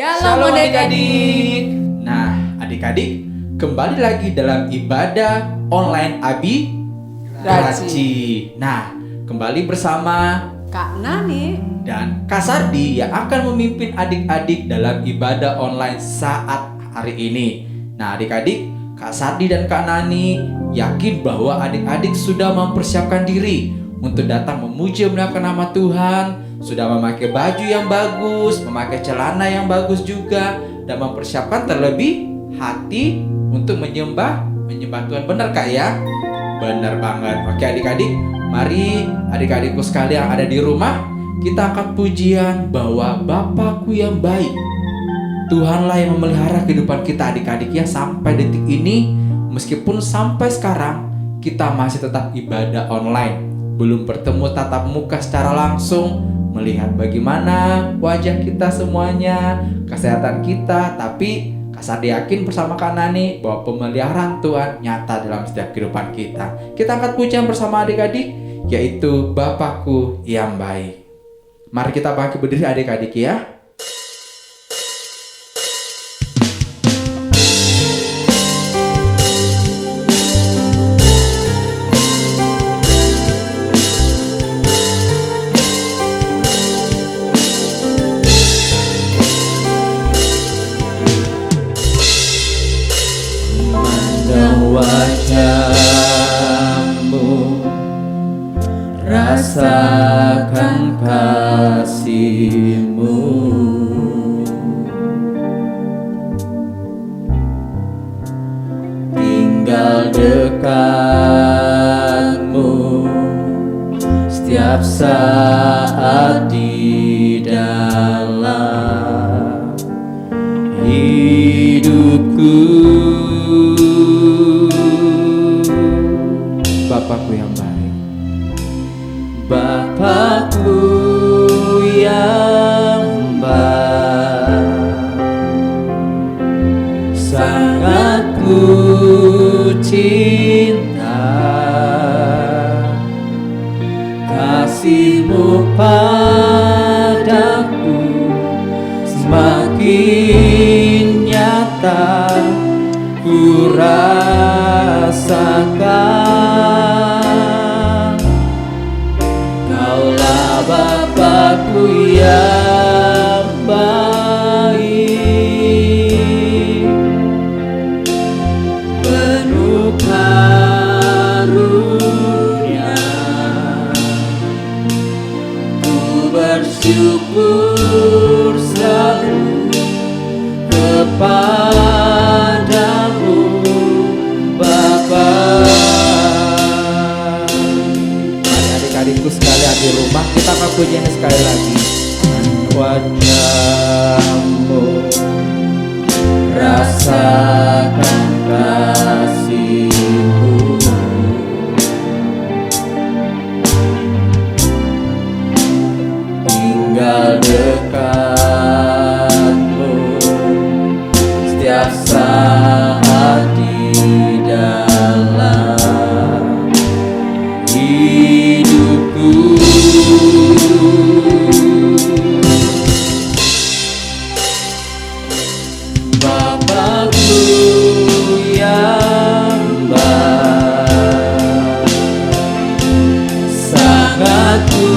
Shalom adik-adik. Nah, adik-adik, kembali lagi dalam ibadah online Abi Raci. Nah, kembali bersama Kak Nani dan Kak Sardi yang akan memimpin adik-adik dalam ibadah online saat hari ini. Nah, adik-adik, Kak Sardi dan Kak Nani yakin bahwa adik-adik sudah mempersiapkan diri untuk datang memuji memuliakan nama Tuhan, sudah memakai baju yang bagus, memakai celana yang bagus juga, dan mempersiapkan terlebih hati untuk menyembah Tuhan. Benar Kak ya? Benar banget. Oke adik-adik, mari adik-adikku sekalian yang ada di rumah, kita angkat pujian bahwa Bapakku yang baik. Tuhanlah yang memelihara kehidupan kita adik-adik ya sampai detik ini. Meskipun sampai sekarang kita masih tetap ibadah online, belum bertemu tatap muka secara langsung, melihat bagaimana wajah kita semuanya, kesehatan kita, tapi Kak Sardi yakin bersama Kak Nani bahwa pemeliharaan Tuhan nyata dalam setiap kehidupan kita. Kita angkat pujian bersama adik-adik, yaitu Bapakku yang baik. Mari kita bangkit berdiri adik-adik ya. Wajahmu, rasakan kasih-Mu, tinggal dekat-Mu setiap saat di dalam hidupku. Bapakku yang baik, Bapakku yang baik, sangat ku cinta, kasih-Mu padaku semakin nyata ku rasakan. Kaulah Bapakku yang baik, penuh karunia, ku bersyukur selalu kepadamu Bapa. Mari adik-adikku sekalian di rumah, kita akan pujian sekali lagi. Wajah-Mu, rasakan kasih-Mu, tinggal dekat-Mu setiap saat di dalam hidupku. Bapakku yang baik, sangat ku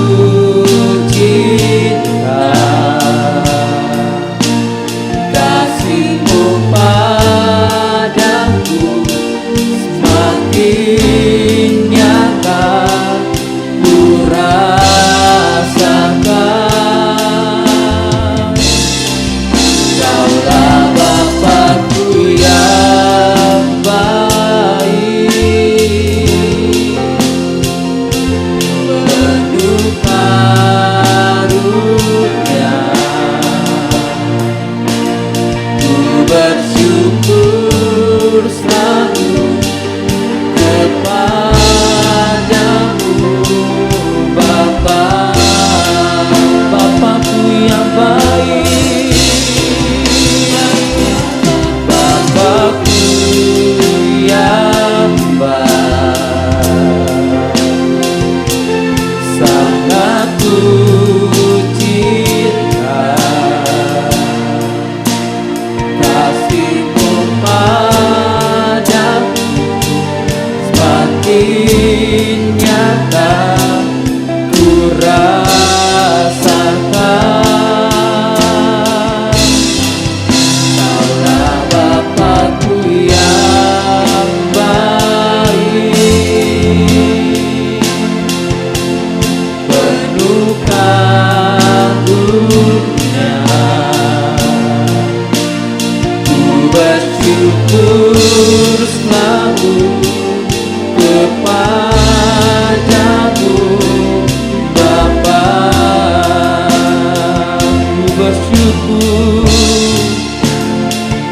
cinta, kasih-Mu padaku bersyukur selalu kepadamu Bapa.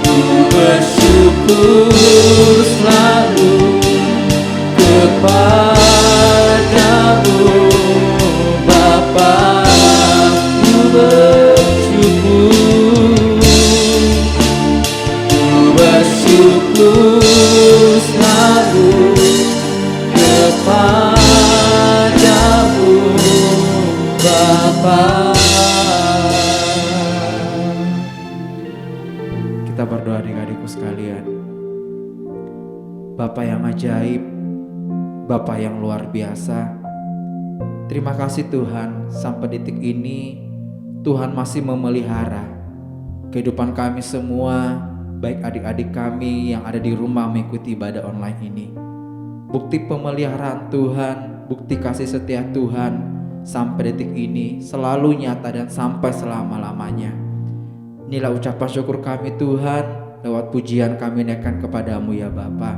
Ku bersyukur selalu kepadamu Bapa. Ku bersyukur selalu kepadamu Bapa. Kita berdoa adik-adikku sekalian. Bapa yang ajaib, Bapa yang luar biasa, terima kasih Tuhan, sampai detik ini Tuhan masih memelihara kehidupan kami semua, baik adik-adik kami yang ada di rumah mengikuti ibadah online ini. Bukti pemeliharaan Tuhan, bukti kasih setia Tuhan sampai detik ini selalu nyata dan sampai selama-lamanya. Inilah ucapan syukur kami Tuhan, lewat pujian kami naikkan kepadamu ya Bapa.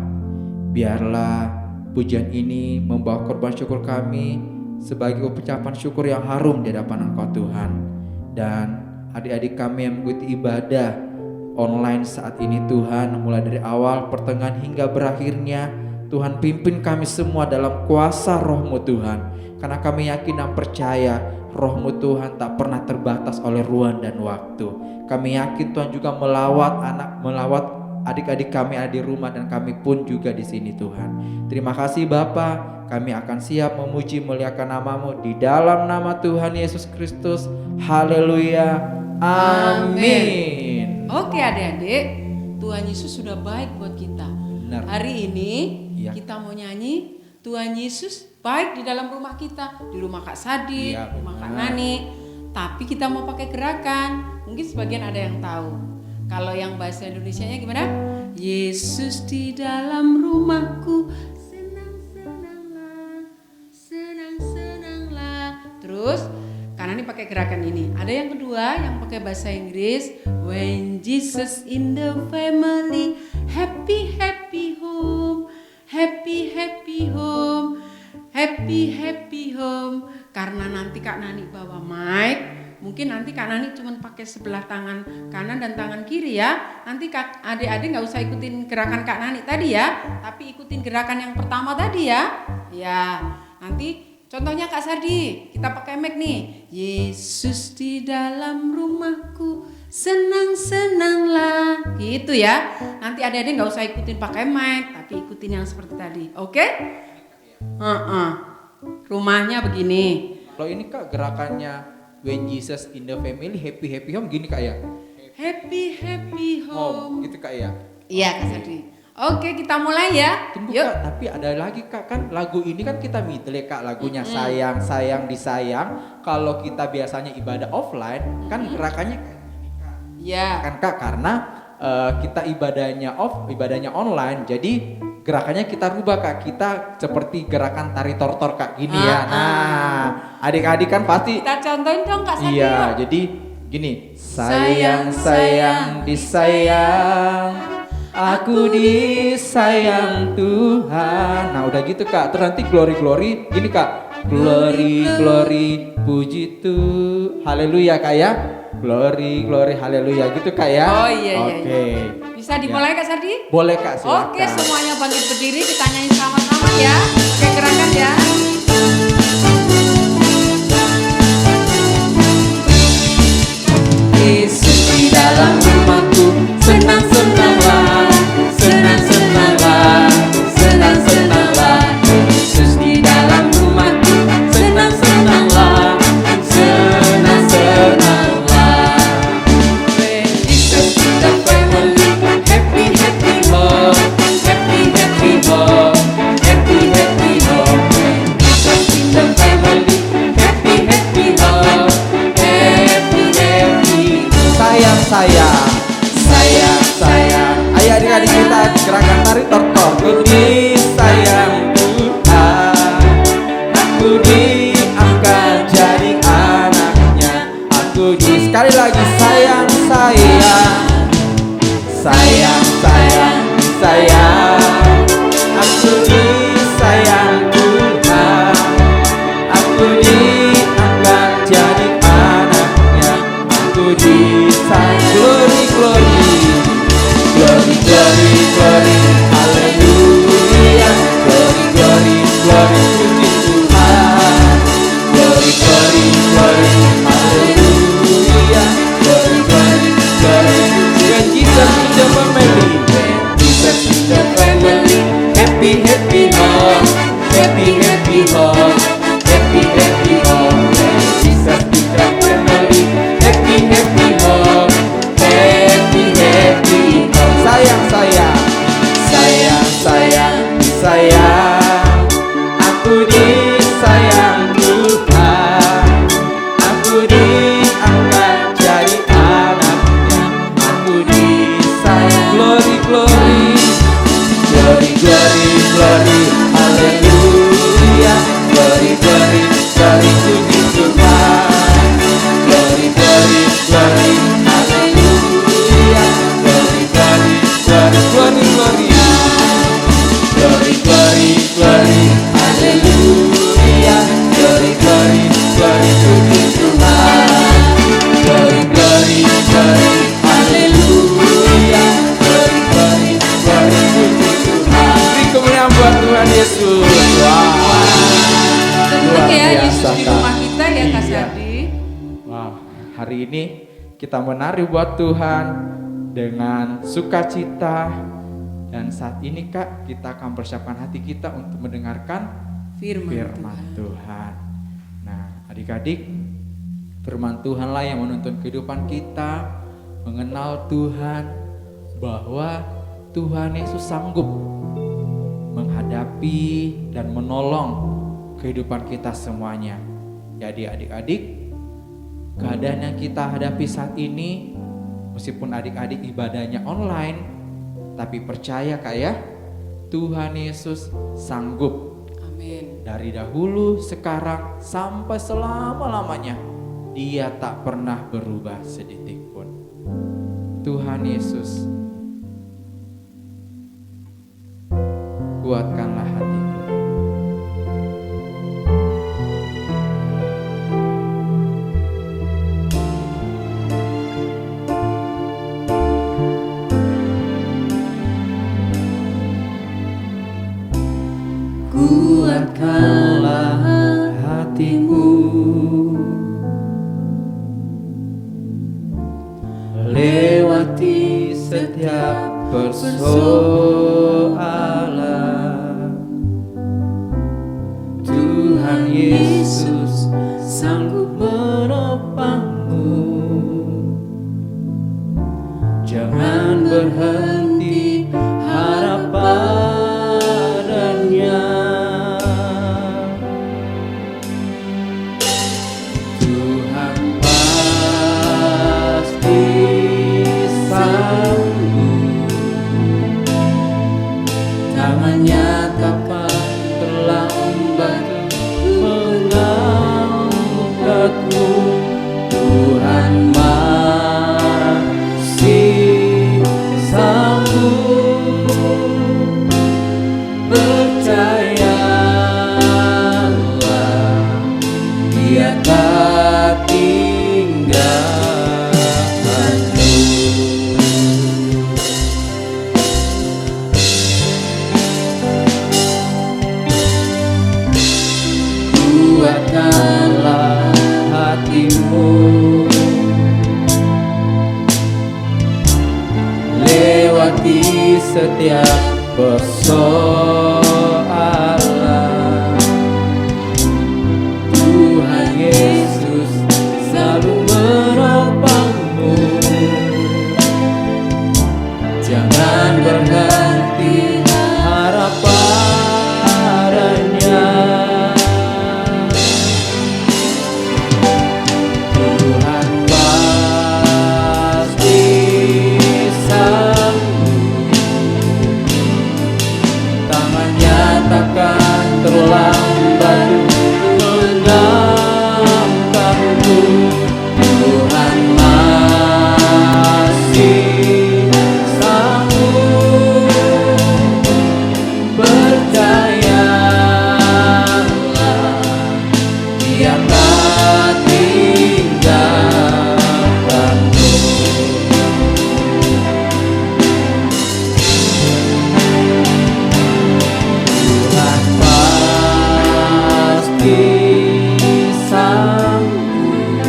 Biarlah pujian ini membawa korban syukur kami sebagai ucapan syukur yang harum di hadapan Engkau Tuhan. Dan adik-adik kami yang mengikuti ibadah online saat ini Tuhan, mulai dari awal, pertengahan hingga berakhirnya, Tuhan pimpin kami semua dalam kuasa Roh-Mu Tuhan. Karena kami yakin dan percaya Roh-Mu Tuhan tak pernah terbatas oleh ruang dan waktu. Kami yakin Tuhan juga melawat adik-adik kami ada di rumah dan kami pun juga di sini Tuhan. Terima kasih Bapa. Kami akan siap memuji muliakan nama-Mu di dalam nama Tuhan Yesus Kristus. Haleluya. Amin. Oke adik-adik, Tuhan Yesus sudah baik buat kita. Benar. Hari ini Iya. kita mau nyanyi Tuhan Yesus baik di dalam rumah kita, di rumah Kak Sadi, Iya, rumah Kak benar. Nani. Tapi kita mau pakai gerakan. Mungkin sebagian ada yang tahu. Kalau yang bahasa Indonesianya gimana? Yesus di dalam rumahku, senang-senanglah, senang-senanglah. Terus karena ini pakai gerakan ini. Ada yang kedua yang pakai bahasa Inggris. When Jesus in the family, happy happy home, happy happy home, happy happy home. Karena nanti Kak Nani bawa mic, mungkin nanti Kak Nani cuma pakai sebelah tangan kanan dan tangan kiri ya. Nanti adik-adik nggak usah ikutin gerakan Kak Nani tadi ya, tapi ikutin gerakan yang pertama tadi ya. Ya, nanti contohnya Kak Sardi, kita pakai mic nih. Yesus di dalam rumahku, senang-senanglah. Gitu ya. Nanti adik-adik nggak usah ikutin pakai mic, tapi ikutin yang seperti tadi. Oke? Rumahnya begini. Kalau ini Kak gerakannya When Jesus in the family, happy happy home gini Kak ya. Happy happy home. Gitu Kak ya. Iya Kak Sardi. Oke, kita mulai ya. Tunggu Yuk. Kak, tapi ada lagi Kak, kan lagu ini kan kita medley Kak, lagunya sayang, sayang, disayang. Kalau kita biasanya ibadah offline, kan gerakannya Ya. kan Kak, karena kita ibadahnya online, jadi gerakannya kita rubah Kak, kita seperti gerakan tari tortor Kak, gini ya. Nah, adik-adik kan pasti. Kita contohin dong Kak Sardi. Iya, jadi gini, sayang, sayang, disayang. Aku disayang Tuhan. Nah udah gitu Kak. Terus nanti glory gini Kak. Glory puji Tuhan. Haleluya Kak ya. Glory haleluya gitu Kak ya. Oh iya. Oke. Bisa dimulai Kak Sardi? Boleh Kak, silakan. Oke, semuanya bangkit berdiri, kita nyanyi sama-sama ya. Oke, gerakan ya. Yesus di dalam rumahku, senang-senanglah, senang-senanglah, senang-senanglah. Yesus di dalam rumahku, senang-senanglah, senang-senanglah. When Jesus in the family, happy happy home, happy happy home, happy happy home. When kita menari buat Tuhan dengan sukacita. Dan saat ini Kak, kita akan persiapkan hati kita untuk mendengarkan firman Tuhan. Nah, adik-adik, firman Tuhanlah yang menuntun kehidupan kita, mengenal Tuhan, bahwa Tuhan Yesus sanggup menghadapi dan menolong kehidupan kita semuanya. Jadi adik-adik, keadaan yang kita hadapi saat ini, meskipun adik-adik ibadahnya online, tapi percaya Kak ya, Tuhan Yesus sanggup. Amin. Dari dahulu, sekarang, sampai selama-lamanya, Dia tak pernah berubah sedetik pun. Tuhan Yesus, kuatkanlah hatiku. Kuatkanlah hatimu, lewati setiap persoalan. Tuhan Yesus sanggup menopangmu. Jangan berhenti harap padanya. Tuhan pasti sanggup. Tangannya takkan terlambat mengangkatmu. Tuhan masih sanggup. Percayalah, Dia tak tinggalkanmu. Kuatkanlah hatimu, lewati setiap persoalan. Tuhan Yesus selalu menopangmu. Jangan berhenti harap padanya. Tuhan pasti sanggup. Tangannya takkan terlambat mengangkatmu. Tuhan masih sanggup. Percayalah, Dia tak tinggalkanmu. Tuhan pasti sanggup.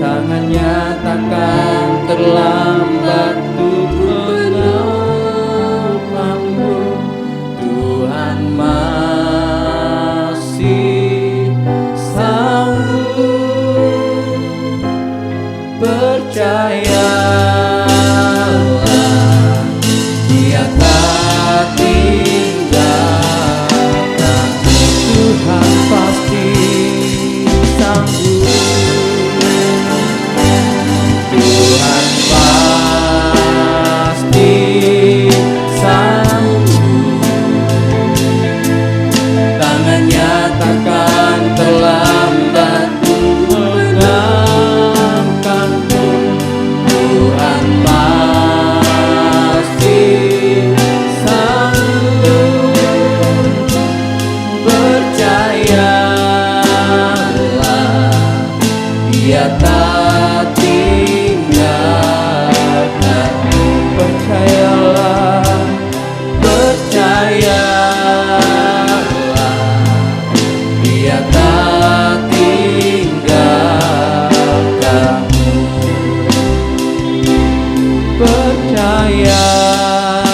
Tangannya takkan terlambat untuk menopangmu. Tuhan masih sanggup. Percayalah, Dia tak tinggalkan. Tuhan pasti sanggup. Tuhan pasti sanggup. Tangannya takkan terlambat mengangkatmu. Tuhan masih sanggup. Percayalah, Dia tak tinggalkanmu. Percayalah, percayalah, Dia tak tinggalkanmu. percayalah,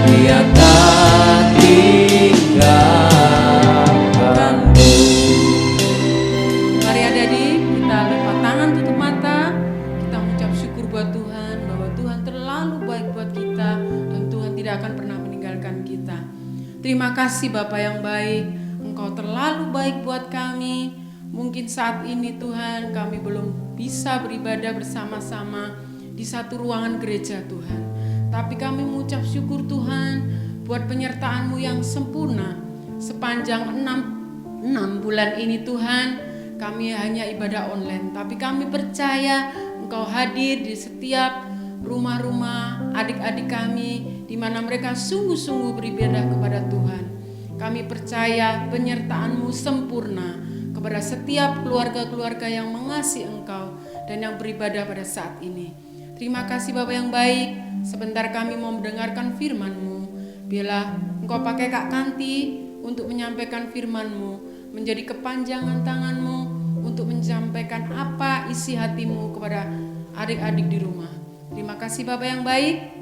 Dia tak tinggalkanmu. Mari adik-adik kita lepas tangan, tutup mata. Kita mengucap syukur buat Tuhan bahwa Tuhan terlalu baik buat kita dan Tuhan tidak akan pernah meninggalkan kita. Terima kasih Bapa yang baik, Engkau terlalu baik buat kami. Mungkin saat ini Tuhan kami belum bisa beribadah bersama-sama di satu ruangan gereja Tuhan. Tapi kami mengucap syukur Tuhan buat penyertaan-Mu yang sempurna sepanjang 6 bulan ini Tuhan. Kami hanya ibadah online, tapi kami percaya Engkau hadir di setiap rumah-rumah adik-adik kami, di mana mereka sungguh-sungguh beribadah kepada Tuhan. Kami percaya penyertaan-Mu sempurna kepada setiap keluarga-keluarga yang mengasihi Engkau dan yang beribadah pada saat ini. Terima kasih Bapa yang baik. Sebentar kami mau mendengarkan firman-Mu. Biarlah Engkau pakai Kak Kanti untuk menyampaikan firman-Mu, menjadi kepanjangan tangan-Mu untuk menyampaikan apa isi hati-Mu kepada adik-adik di rumah. Terima kasih Bapa yang baik.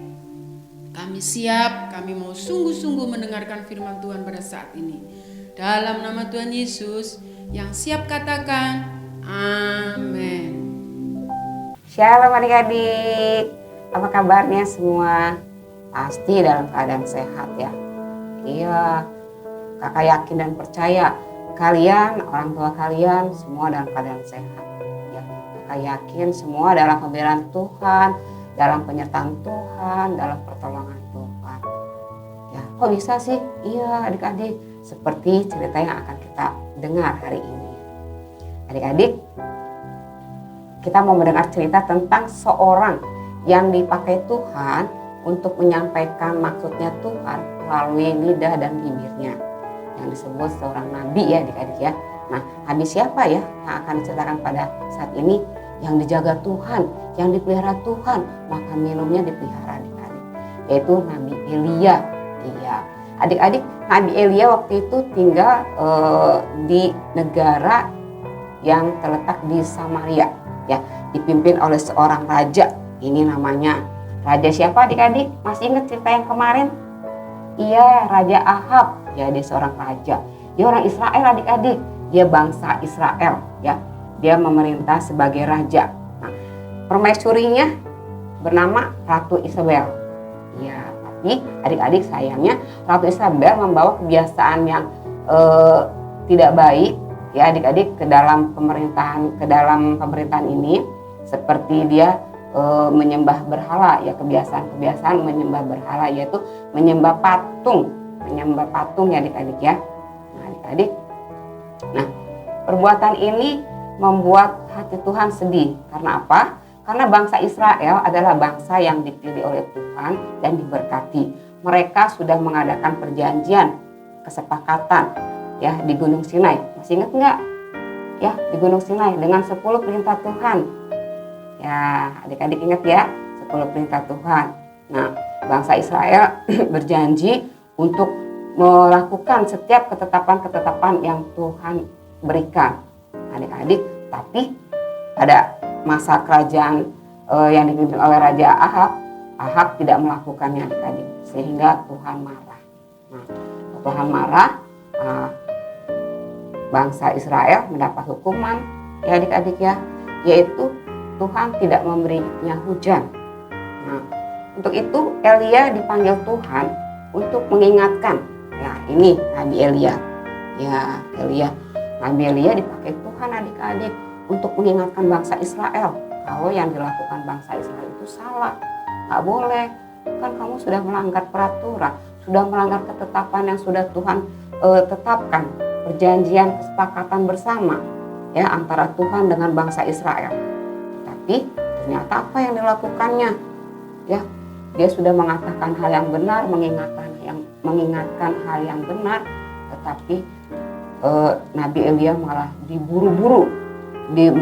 Kami siap, kami mau sungguh-sungguh mendengarkan firman Tuhan pada saat ini. Dalam nama Tuhan Yesus, yang siap katakan, amin. Shalom adik-adik, apa kabarnya semua? Pasti dalam keadaan sehat ya. Iya, kakak yakin dan percaya kalian, orang tua kalian semua dalam keadaan sehat ya. Kakak yakin semua dalam pembelaan Tuhan, dalam penyertaan Tuhan, dalam pertolongan Tuhan ya. Kok bisa sih? Iya adik-adik, seperti cerita yang akan kita dengar hari ini. Adik-adik, kita mau mendengar cerita tentang seorang yang dipakai Tuhan untuk menyampaikan maksudnya Tuhan melalui lidah dan bibirnya, yang disebut seorang nabi ya adik-adik ya. Nah, nabi siapa ya yang akan diceritakan pada saat ini? Yang dijaga Tuhan, yang dipelihara Tuhan, maka minumnya dipelihara adik-adik, yaitu Nabi Elia. Iya, adik-adik, Nabi Elia waktu itu tinggal di negara yang terletak di Samaria ya, dipimpin oleh seorang raja. Ini namanya raja siapa adik-adik? Masih ingat cerita yang kemarin? Iya, Raja Ahab. Ya, dia seorang raja. Dia orang Israel adik-adik. Dia bangsa Israel ya. Dia memerintah sebagai raja. Nah, permaisurinya bernama Ratu Isabel. Ya, tapi adik-adik sayangnya Ratu Isabel membawa kebiasaan yang tidak baik ya adik-adik ke dalam pemerintahan ini, seperti dia menyembah berhala ya, kebiasaan menyembah berhala, yaitu menyembah patung ya adik-adik ya. Nah adik-adik, nah perbuatan ini membuat hati Tuhan sedih. Karena apa? Karena bangsa Israel adalah bangsa yang dipilih oleh Tuhan dan diberkati. Mereka sudah mengadakan perjanjian, kesepakatan ya di Gunung Sinai. Masih ingat nggak? Ya, di Gunung Sinai dengan 10 perintah Tuhan. Ya, adik-adik ingat ya, 10 perintah Tuhan. Nah, bangsa Israel berjanji untuk melakukan setiap ketetapan-ketetapan yang Tuhan berikan. Adik-adik, tapi pada masa kerajaan yang dipimpin oleh Raja Ahab tidak melakukannya adik-adik, sehingga Tuhan marah. Nah, Tuhan marah, bangsa Israel mendapat hukuman ya adik-adik ya, yaitu Tuhan tidak memberinya hujan. Nah, untuk itu Elia dipanggil Tuhan untuk mengingatkan. Ya, ini Nabi Elia. Ya, Nabi Elia dipakai Tuhan adik-adik untuk mengingatkan bangsa Israel kalau yang dilakukan bangsa Israel itu salah, nggak boleh. Kan kamu sudah melanggar peraturan, sudah melanggar ketetapan yang sudah Tuhan tetapkan, perjanjian kesepakatan bersama ya antara Tuhan dengan bangsa Israel. Tapi ternyata apa yang dilakukannya? Ya, dia sudah mengatakan hal yang benar, mengingatkan hal yang benar, tetapi Nabi Elia malah diburu-buru,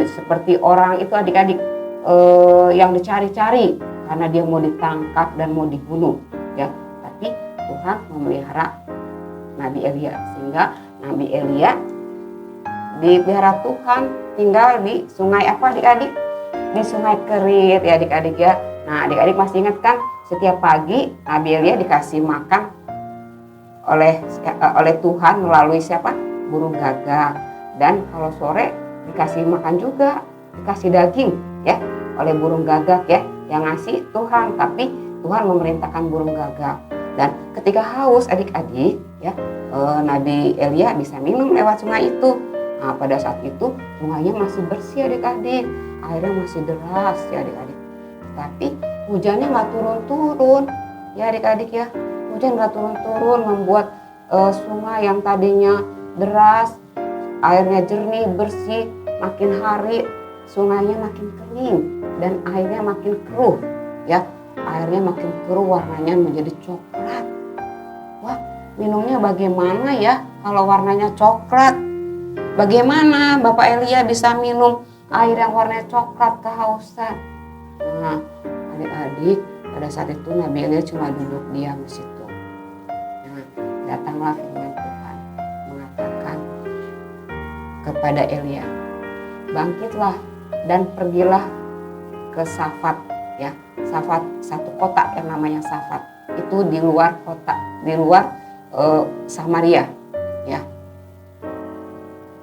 seperti orang itu adik-adik yang dicari-cari karena dia mau ditangkap dan mau dibunuh. Ya, tapi Tuhan memelihara Nabi Elia, sehingga Nabi Elia dipelihara Tuhan tinggal di sungai apa adik-adik? di sungai Kerit ya adik-adik ya. Nah adik-adik masih ingat kan setiap pagi Nabi Elia dikasih makan oleh Tuhan melalui siapa? Burung gagak. Dan kalau sore dikasih makan juga, dikasih daging ya oleh burung gagak ya. Yang ngasih Tuhan, tapi Tuhan memerintahkan burung gagak. Dan ketika haus adik-adik ya, Nabi Elia bisa minum lewat sungai itu. Nah pada saat itu sungainya masih bersih adik-adik, airnya masih deras ya adik-adik. Tapi hujannya nggak turun-turun ya adik-adik ya. Hujan nggak turun-turun membuat sungai yang tadinya deras, airnya jernih, bersih, makin hari sungainya makin kering dan airnya makin keruh ya. Airnya makin keruh, warnanya menjadi coklat. Wah, minumnya bagaimana ya kalau warnanya coklat? Bagaimana Bapak Elia bisa minum air yang warnanya coklat kehausan? Nah, adik-adik, pada saat itu Nabi Elia cuma duduk diam di situ. Nah, datanglah firman Tuhan mengatakan kepada Elia, bangkitlah dan pergilah ke Safat ya. Safat, satu kota yang namanya Safat. Itu di luar kota, di luar Samaria ya.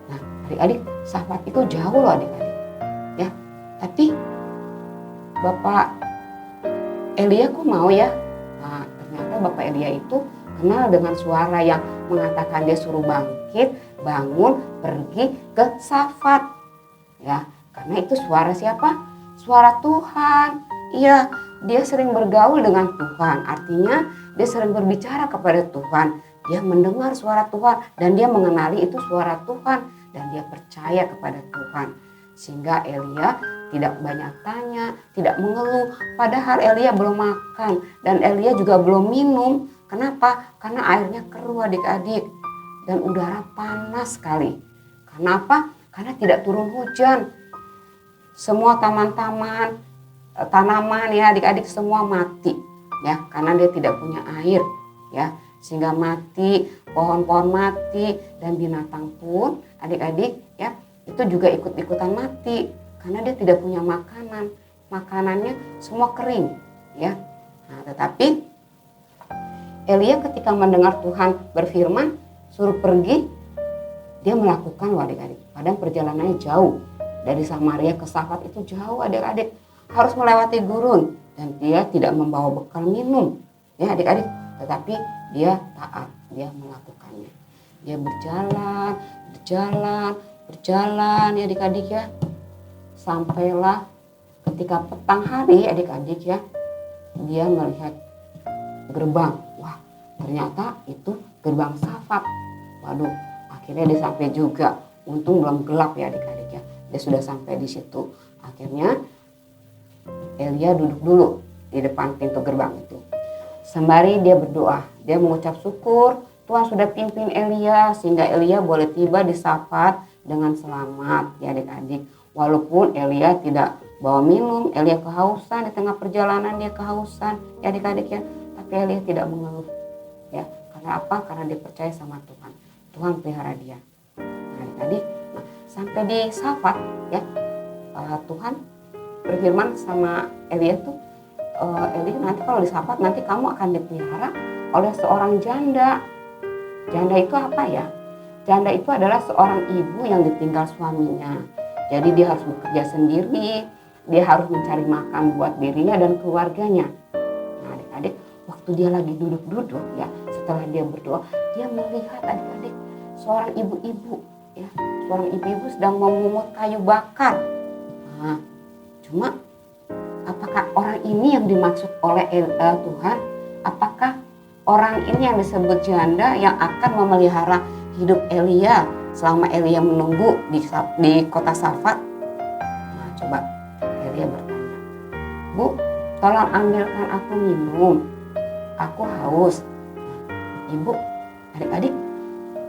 Nah, adik-adik, Safat itu jauh loh adik-adik. Ya. Tapi Bapak Elia kok mau ya? Nah, ternyata Bapak Elia itu kenal dengan suara yang mengatakan dia suruh bangkit, bangun, pergi ke Safat. Ya, karena itu suara siapa? Suara Tuhan. Iya, dia sering bergaul dengan Tuhan. Artinya dia sering berbicara kepada Tuhan. Dia mendengar suara Tuhan dan dia mengenali itu suara Tuhan dan dia percaya kepada Tuhan. Sehingga Elia tidak banyak tanya, tidak mengeluh. Padahal Elia belum makan dan Elia juga belum minum. Kenapa? Karena airnya keruh adik-adik dan udara panas sekali. Kenapa? Karena tidak turun hujan. Semua tanaman ya adik-adik semua mati ya karena dia tidak punya air ya, sehingga mati, pohon-pohon mati dan binatang pun adik-adik ya itu juga ikut-ikutan mati karena dia tidak punya makanannya semua kering ya. Nah, tetapi Elia ketika mendengar Tuhan berfirman suruh pergi, dia melakukan loh adik-adik. Padahal perjalanannya jauh dari Samaria ke Safat itu jauh adik-adik, harus melewati gurun dan dia tidak membawa bekal minum ya adik-adik, tetapi dia taat, dia melakukannya. Dia berjalan ya adik-adik ya, sampailah ketika petang hari adik-adik ya, dia melihat gerbang. Wah, ternyata itu gerbang Safat. Waduh, akhirnya dia sampai juga. Untung belum gelap ya adik-adik ya, dia sudah sampai di situ. Akhirnya Elia duduk dulu di depan pintu gerbang itu. Sembari dia berdoa, dia mengucap syukur Tuhan sudah pimpin Elia sehingga Elia boleh tiba di Safat dengan selamat ya adik-adik. Walaupun Elia tidak bawa minum, Elia kehausan, di tengah perjalanan dia kehausan ya adik-adik ya. Tapi Elia tidak mengeluh ya. Karena apa? Karena dia percaya sama Tuhan. Tuhan pelihara dia. Nah adik-adik, sampai di Safat ya, Tuhan berfirman sama Elia tuh, Elia nanti kalau di Safat nanti kamu akan dipelihara oleh seorang janda. Janda itu apa ya? Janda itu adalah seorang ibu yang ditinggal suaminya. Jadi dia harus bekerja sendiri, dia harus mencari makan buat dirinya dan keluarganya. Nah adik-adik, waktu dia lagi duduk-duduk ya, setelah dia berdoa, dia melihat adik-adik seorang ibu-ibu ya, seorang ibu-ibu sedang memungut kayu bakar. Nah, cuma apakah orang ini yang dimaksud oleh Tuhan? Apakah orang ini yang disebut janda yang akan memelihara hidup Elia selama Elia menunggu di kota Safat? Nah, coba Elia bertanya, Bu, tolong ambilkan aku minum, aku haus. Ibu, adik-adik,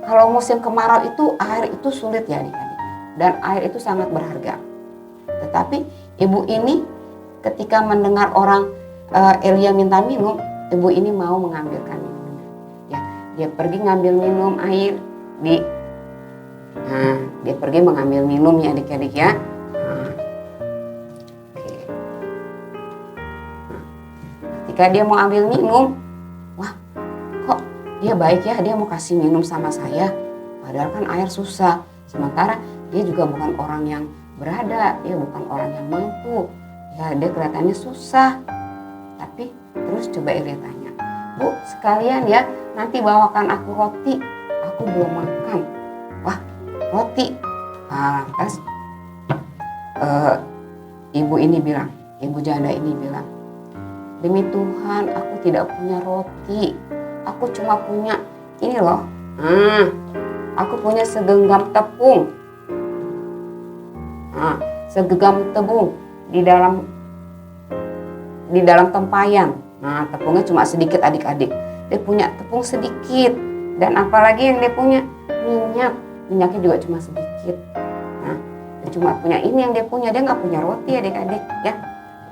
kalau musim kemarau itu air itu sulit ya adik-adik, dan air itu sangat berharga. Tetapi ibu ini ketika mendengar orang Elia minta minum, ibu ini mau mengambilkan minumnya. Ya, dia pergi ngambil minum air dia pergi mengambil minum ya adik-adik ya. Nah, ketika dia mau ambil minum, wah kok dia baik ya, dia mau kasih minum sama saya. Padahal kan air susah. Sementara dia juga bukan orang yang berada, dia bukan orang yang mampu. Ya dia kelihatannya susah. Tapi terus coba Elia tanya, Bu sekalian ya nanti bawakan aku roti, aku belum makan. Wah roti. Lantas ibu ini bilang, ibu janda ini bilang, demi Tuhan aku tidak punya roti, aku cuma punya ini loh, aku punya segenggam tepung, segenggam tepung di dalam tempayan. Nah tepungnya cuma sedikit adik-adik, dia punya tepung sedikit, dan apalagi yang dia punya minyaknya juga cuma sedikit. Nah dia cuma punya ini yang dia punya, dia nggak punya roti adik-adik ya.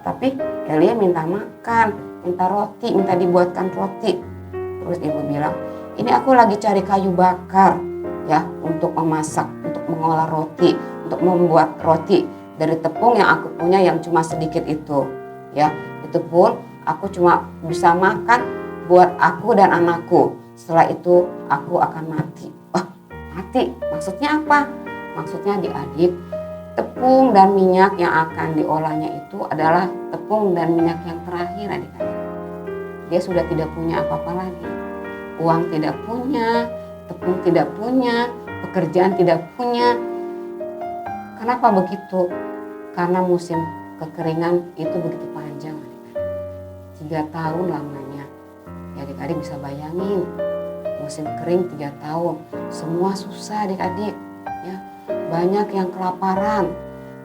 Tapi Elia minta makan, minta roti, minta dibuatkan roti. Terus ibu bilang, ini aku lagi cari kayu bakar ya untuk memasak, untuk mengolah roti, untuk membuat roti dari tepung yang aku punya yang cuma sedikit itu. Ya, itu pun aku cuma bisa makan buat aku dan anakku. Setelah itu aku akan mati. Wah, mati. Maksudnya apa? Maksudnya adik-adik, tepung dan minyak yang akan diolahnya itu adalah tepung dan minyak yang terakhir adik-adik. Dia sudah tidak punya apa-apa lagi. Uang tidak punya, tepung tidak punya, pekerjaan tidak punya. Kenapa begitu? Karena musim kekeringan itu begitu panjang adik-adik. 3 tahun lamanya. Ya adik-adik bisa bayangin, musim kering 3 tahun. Semua susah adik-adik. Ya, banyak yang kelaparan,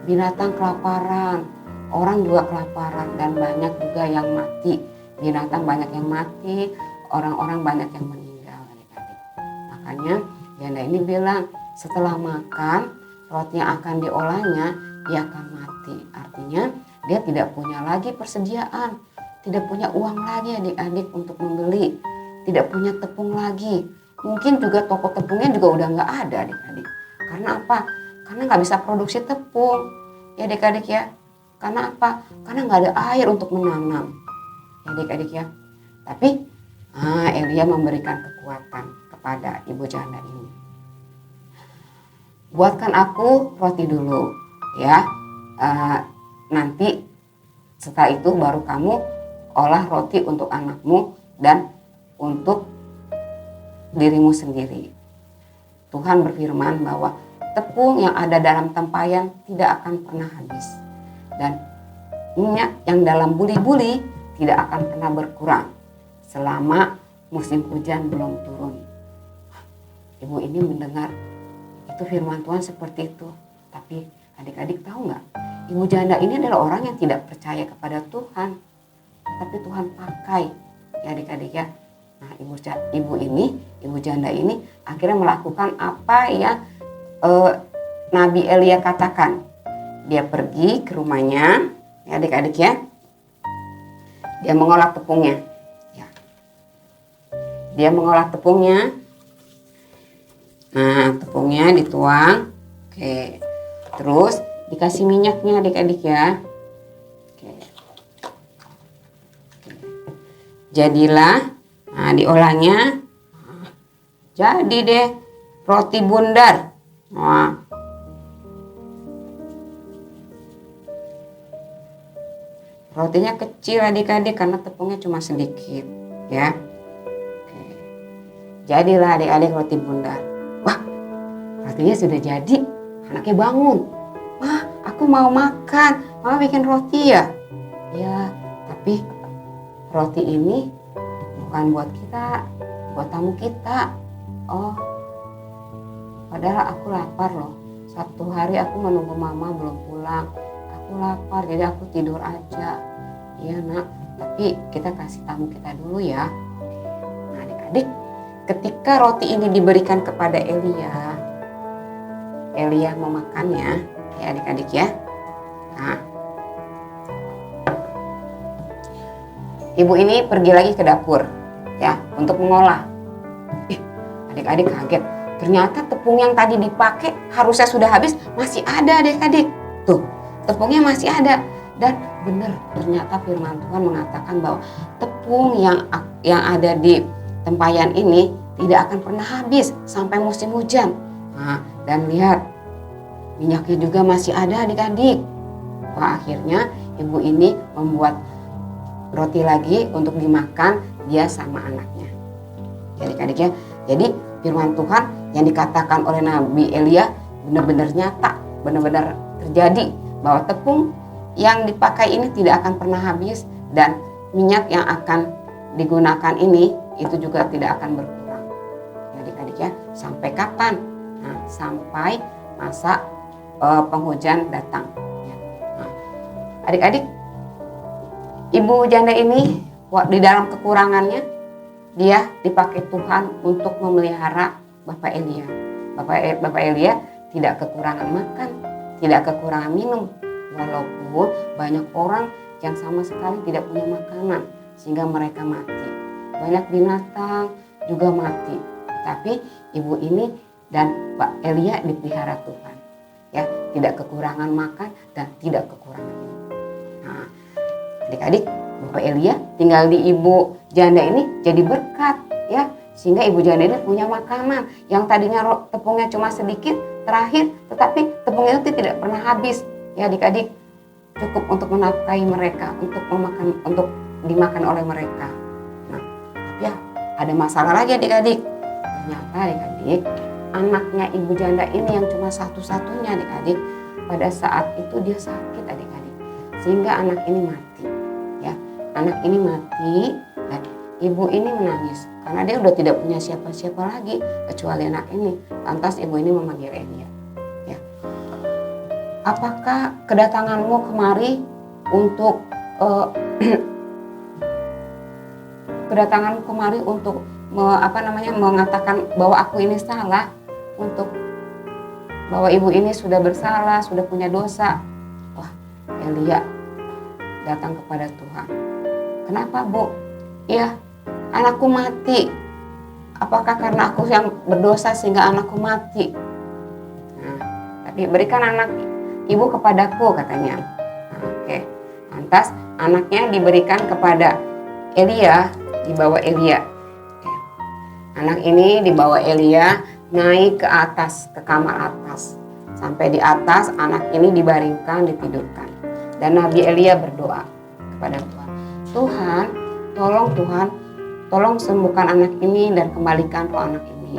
binatang kelaparan, orang juga kelaparan, dan banyak juga yang mati. Binatang banyak yang mati, orang-orang banyak yang meninggal adik-adik. Makanya janda ini bilang, setelah makan roti yang akan diolahnya, dia akan mati. Artinya dia tidak punya lagi persediaan, tidak punya uang lagi adik-adik untuk membeli, tidak punya tepung lagi. Mungkin juga toko tepungnya juga udah nggak ada adik-adik. Karena apa? Karena nggak bisa produksi tepung ya adik-adik ya. Karena apa? Karena nggak ada air untuk menanam ya adik-adik ya. Tapi Elia memberikan kekuatan kepada ibu janda ini. Buatkan aku roti dulu ya. Nanti setelah itu baru kamu olah roti untuk anakmu dan untuk dirimu sendiri. Tuhan berfirman bahwa tepung yang ada dalam tempayan tidak akan pernah habis. Dan minyak yang dalam buli-buli tidak akan pernah berkurang selama musim hujan belum turun. Ibu ini mendengar itu firman Tuhan seperti itu. Tapi adik-adik tahu nggak? Ibu janda ini adalah orang yang tidak percaya kepada Tuhan. Tapi Tuhan pakai ya adik-adik ya. Nah ibu janda ini akhirnya melakukan apa yang Nabi Elia katakan. Dia pergi ke rumahnya ya adik-adik ya. Dia mengolah tepungnya. Ya. Dia mengolah tepungnya. Nah tepungnya dituang. Oke. Terus dikasih minyaknya adik-adik ya. Oke. Jadilah. Nah diolahnya. Jadi deh roti bundar. Nah. Rotinya kecil adik-adik karena tepungnya cuma sedikit ya. Oke. Jadilah adik-adik roti bundar. Wah rotinya sudah jadi. Anaknya bangun. Wah aku mau makan. Mama bikin roti ya? Ya tapi roti ini bukan buat kita, buat tamu kita. Oh padahal aku lapar loh. Satu hari aku menunggu mama belum pulang. Aku lapar jadi aku tidur aja. Iya nak, tapi kita kasih tamu kita dulu ya. Nah adik-adik, ketika roti ini diberikan kepada Elia mau makannya ya adik-adik ya. Nah ibu ini pergi lagi ke dapur ya untuk mengolah. Adik-adik kaget, ternyata tepung yang tadi dipakai harusnya sudah habis, masih ada adik-adik. Tuh tepungnya masih ada dan benar, ternyata firman Tuhan mengatakan bahwa tepung yang ada di tempayan ini tidak akan pernah habis sampai musim hujan. Nah, dan lihat, minyaknya juga masih ada adik-adik. Wah, akhirnya ibu ini membuat roti lagi untuk dimakan dia sama anaknya. Adik-adik ya, jadi firman Tuhan yang dikatakan oleh Nabi Elia benar-benar nyata, benar-benar terjadi, bahwa tepung yang dipakai ini tidak akan pernah habis dan minyak yang akan digunakan ini itu juga tidak akan berkurang. Adik-adik ya, sampai kapan? Nah, sampai masa penghujan datang. Nah, adik-adik, ibu janda ini di dalam kekurangannya dia dipakai Tuhan untuk memelihara Bapak Elia. Bapak Elia tidak kekurangan makan, tidak kekurangan minum, walaupun banyak orang yang sama sekali tidak punya makanan sehingga mereka mati. Banyak binatang juga mati. Tapi ibu ini dan Pak Elia dipelihara Tuhan. Ya, tidak kekurangan makan dan tidak kekurangan minum. Nah, adik-adik, Bapak Elia tinggal di ibu janda ini jadi berkat ya, sehingga ibu janda ini punya makanan yang tadinya tepungnya cuma sedikit terakhir, tetapi tepungnya itu tidak pernah habis ya adik-adik, cukup untuk menafkahi mereka, untuk dimakan oleh mereka. Nah, tapi ya ada masalah lagi adik-adik. Ternyata adik-adik, anaknya ibu janda ini yang cuma satu-satunya adik-adik, pada saat itu dia sakit adik-adik, sehingga anak ini mati. Anak ini mati dan ibu ini menangis karena dia udah tidak punya siapa-siapa lagi kecuali anak ini. Lantas ibu ini memanggil Elia. Ya. Apakah kedatanganmu kemari untuk mengatakan bahwa aku ini salah, untuk bahwa ibu ini sudah bersalah, sudah punya dosa? Wah, Elia datang kepada Tuhan. Kenapa, Bu? Ya, anakku mati. Apakah karena aku yang berdosa sehingga anakku mati? Nah, tapi berikan anak ibu kepadaku, katanya. Nah, oke. Lantas anaknya diberikan kepada Elia, dibawa Elia. Oke. Anak ini dibawa Elia naik ke atas, ke kamar atas. Sampai di atas anak ini dibaringkan, ditidurkan. Dan Nabi Elia berdoa kepada Tuhan. Tolong sembuhkan anak ini dan kembalikan roh anak ini.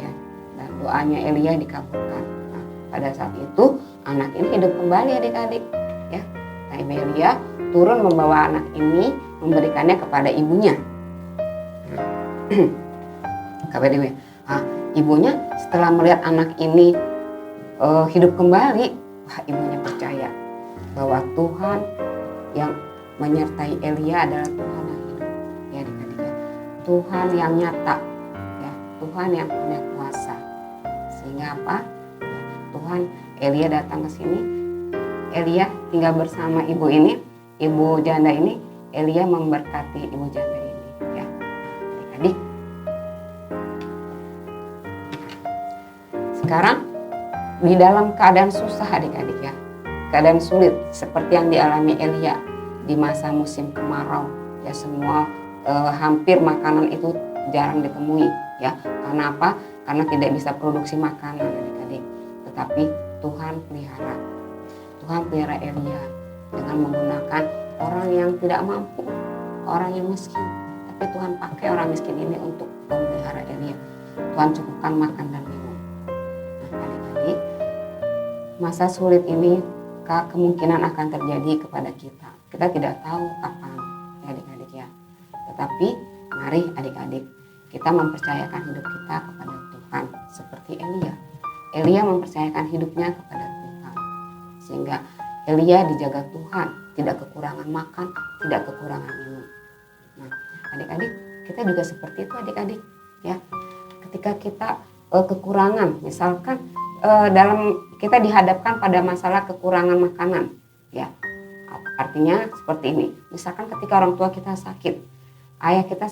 Ya, dan doanya Elia dikabulkan. Nah, pada saat itu anak ini hidup kembali adik-adik. Ya, Nabi Elia turun membawa anak ini, memberikannya kepada ibunya. Ibunya setelah melihat anak ini hidup kembali, wah, ibunya percaya bahwa Tuhan yang menyertai Elia adalah Tuhan yang hidup, ya adik-adik ya. Tuhan yang nyata, ya, Tuhan yang punya kuasa. Sehingga apa? Ya, Tuhan, Elia datang ke sini, Elia tinggal bersama ibu ini, ibu janda ini, Elia memberkati ibu janda ini, ya. Adik-adik. Sekarang di dalam keadaan susah adik-adik ya, keadaan sulit seperti yang dialami Elia. Di masa musim kemarau ya, semua hampir makanan itu jarang ditemui ya. Karena apa? Karena tidak bisa produksi makanan adik-adik. Tetapi Tuhan pelihara Elia dengan menggunakan orang yang tidak mampu, orang yang miskin. Tapi Tuhan pakai orang miskin ini untuk memelihara Elia. Tuhan cukupkan makan dan minum. Nah adik-adik, masa sulit ini kemungkinan akan terjadi kepada kita. Kita tidak tahu kapan ya adik-adik ya. Tetapi mari adik-adik kita mempercayakan hidup kita kepada Tuhan seperti Elia. Elia mempercayakan hidupnya kepada Tuhan. Sehingga Elia dijaga Tuhan, tidak kekurangan makan, tidak kekurangan minum. Nah, adik-adik, kita juga seperti itu adik-adik ya. Ketika kita kekurangan, misalkan kita dihadapkan pada masalah kekurangan makanan ya. Artinya seperti ini, misalkan ketika orang tua kita sakit, ayah kita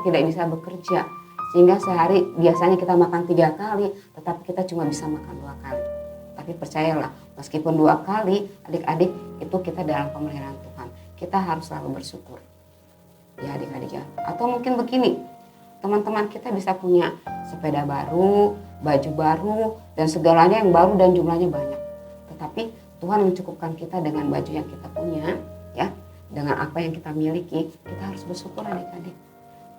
tidak bisa bekerja, sehingga sehari biasanya kita makan 3 kali, tetapi kita cuma bisa makan 2 kali. Tapi percayalah, meskipun 2 kali, adik-adik itu kita dalam pemeliharaan Tuhan. Kita harus selalu bersyukur. Ya adik-adik ya. Atau mungkin begini, teman-teman kita bisa punya sepeda baru, baju baru, dan segalanya yang baru dan jumlahnya banyak. Tetapi Tuhan mencukupkan kita dengan baju yang kita punya, ya, dengan apa yang kita miliki, kita harus bersyukur adik-adik.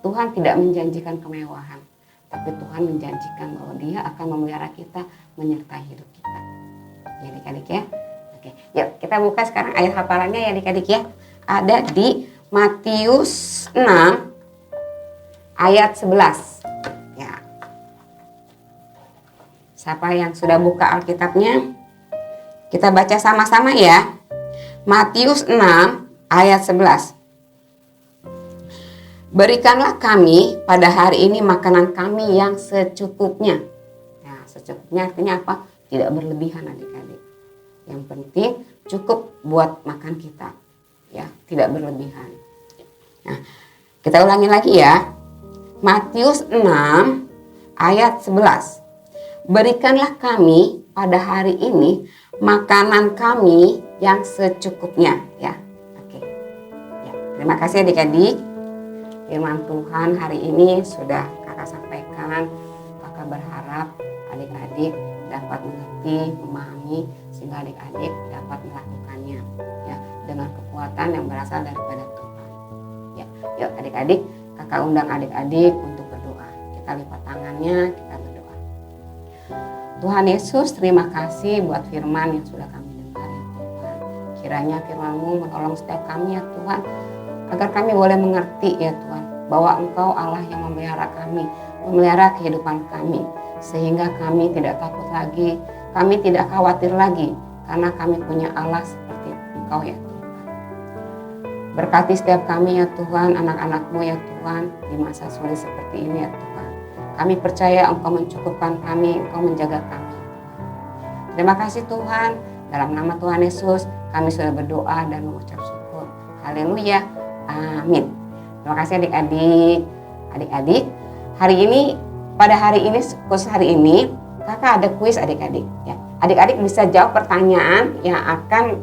Tuhan tidak menjanjikan kemewahan, tapi Tuhan menjanjikan bahwa Dia akan memelihara kita, menyertai hidup kita. Ya adik-adik ya. Oke, yuk kita buka sekarang ayat hafalannya ya adik-adik ya. Ada di Matius 6 ayat 11. Ya. Siapa yang sudah buka Alkitabnya? Kita baca sama-sama ya. Matius 6 ayat 11. Berikanlah kami pada hari ini makanan kami yang secukupnya. Ya, secukupnya artinya apa? Tidak berlebihan adik-adik. Yang penting cukup buat makan kita. Ya, tidak berlebihan. Nah, kita ulangi lagi ya. Matius 6 ayat 11. Berikanlah kami pada hari ini makanan kami yang secukupnya ya. Oke. Ya, terima kasih adik-adik. Firman Tuhan hari ini sudah kakak sampaikan. Kakak berharap adik-adik dapat mengerti, memahami, sehingga adik-adik dapat melakukannya ya dengan kekuatan yang berasal daripada Tuhan. Ya, yuk adik-adik, kakak undang adik-adik untuk berdoa. Kita lipat tangannya, kita berdoa. Tuhan Yesus, terima kasih buat firman yang sudah kami dengar ya Tuhan. Kiranya firman-Mu menolong setiap kami ya Tuhan, agar kami boleh mengerti ya Tuhan, bahwa Engkau Allah yang memelihara kami, memelihara kehidupan kami, sehingga kami tidak takut lagi, kami tidak khawatir lagi, karena kami punya Allah seperti Engkau ya Tuhan. Berkati setiap kami ya Tuhan, anak-anak-Mu ya Tuhan, di masa sulit seperti ini ya Tuhan. Kami percaya Engkau mencukupkan kami, Engkau menjaga kami. Terima kasih Tuhan, dalam nama Tuhan Yesus kami sudah berdoa dan mengucap syukur. Haleluya, amin. Terima kasih adik-adik. Adik-adik, pada hari ini, khusus hari ini, kakak ada kuis adik-adik. Ya. Adik-adik bisa jawab pertanyaan yang akan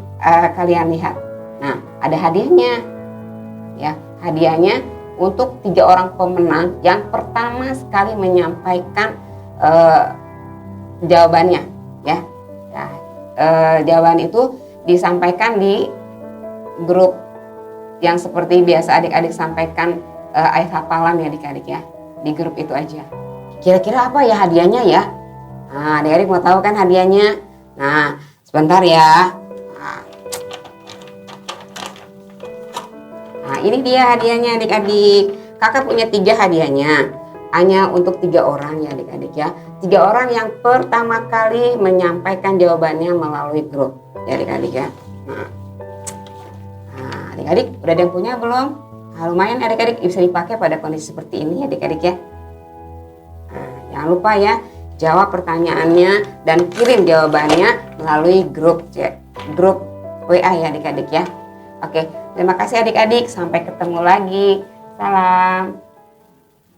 kalian lihat. Nah, ada hadiahnya. Ya, hadiahnya untuk 3 orang pemenang yang pertama sekali menyampaikan jawabannya. Ya, nah, jawaban itu disampaikan di grup yang seperti biasa adik-adik sampaikan ayat hafalan ya adik-adik ya. Di grup itu aja. Kira-kira apa ya hadiahnya ya? Nah, adik-adik mau tahu kan hadiahnya? Nah, sebentar ya. Nah, ini dia hadiahnya adik-adik. Kakak punya 3 hadiahnya. Hanya untuk 3 orang ya adik-adik ya. 3 orang yang pertama kali menyampaikan jawabannya melalui grup ya adik-adik ya. Nah, adik-adik udah ada yang punya belum? Nah, lumayan adik-adik bisa dipakai pada kondisi seperti ini ya adik-adik ya. Nah, jangan lupa ya, jawab pertanyaannya dan kirim jawabannya melalui grup WA ya adik-adik ya. Oke, terima kasih adik-adik, sampai ketemu lagi. Salam.